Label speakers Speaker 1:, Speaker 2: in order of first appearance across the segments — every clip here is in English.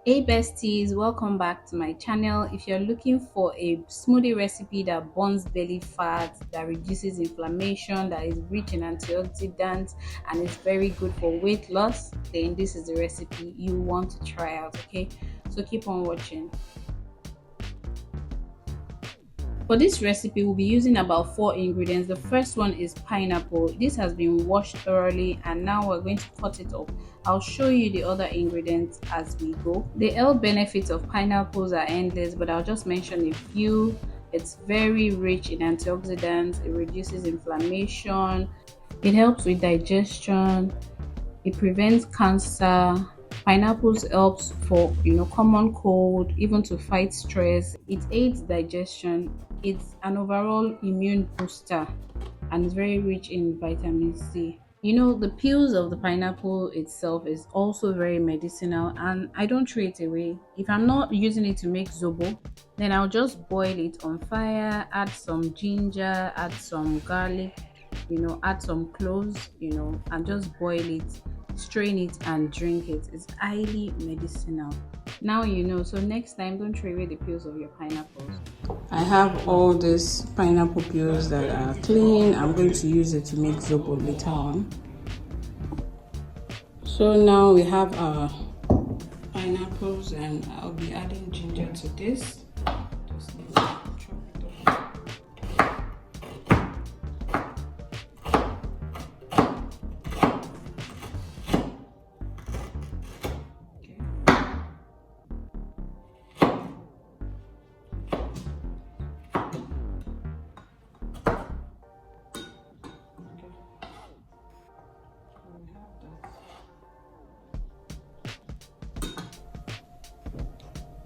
Speaker 1: Hey besties, welcome back to my channel. If you're looking for a smoothie recipe that burns belly fat, that reduces inflammation, that is rich in antioxidants, and is very good for weight loss, then this is the recipe you want to try out, okay? So keep on watching. For this recipe, we'll be using about 4 ingredients. The first one is pineapple. This has been washed thoroughly and now we're going to cut it up. I'll show you the other ingredients as we go. The health benefits of pineapples are endless, but I'll just mention a few. It's very rich in antioxidants, it reduces inflammation, it helps with digestion, it prevents cancer. Pineapples helps for common cold, even to fight stress. It aids digestion. It's an overall immune booster and is very rich in vitamin C. The peels of the pineapple itself is also very medicinal and I don't throw it away. If I'm not using it to make zobo, then I'll just boil it on fire, add some ginger, add some garlic, add some cloves, and just boil it, strain it and drink it. It's highly medicinal. Now so next time don't throw away the peels of your pineapples.
Speaker 2: I have all these pineapple peels that are clean. I'm going to use it to make zobo later on. So now we have our pineapples and I'll be adding ginger to this. Just need to chop it up.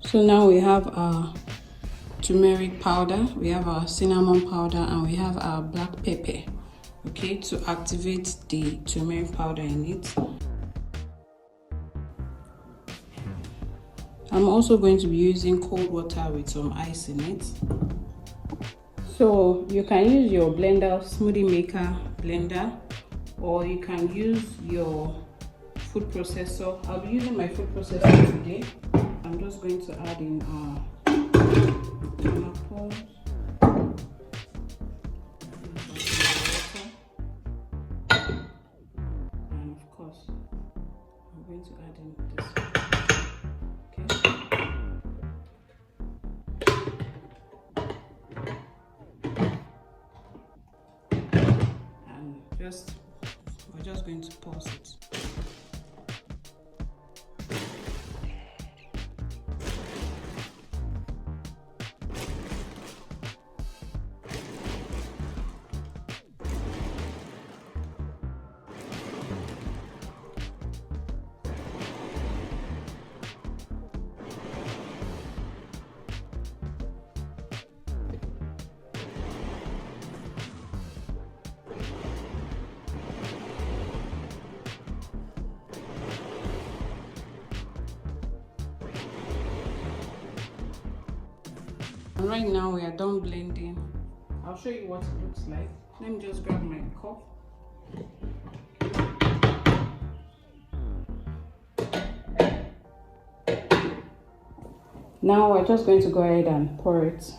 Speaker 2: So now we have our turmeric powder, we have our cinnamon powder, and we have our black pepper, okay, to activate the turmeric powder in it. I'm also going to be using cold water with some ice in it. So you can use your blender, smoothie maker blender, or you can use your food processor. I'll be using my food processor today. I'm just going to add in our pineapples. And of course, I'm going to add in this. Okay. And we're just going to pause it. And right now we are done blending. I'll show you what it looks like. Let me just grab my cup. Now we're just going to go ahead and pour it.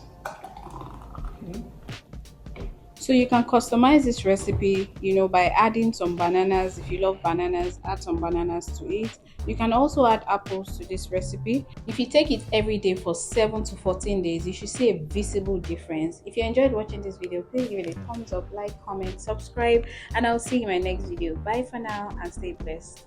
Speaker 2: Okay.
Speaker 1: So you can customize this recipe, by adding some bananas. If you love bananas, add some bananas to it. You can also add apples to this recipe. If you take it every day for 7 to 14 days, you should see a visible difference. If you enjoyed watching this video, please give it a thumbs up, like, comment, subscribe, and I'll see you in my next video. Bye for now and stay blessed.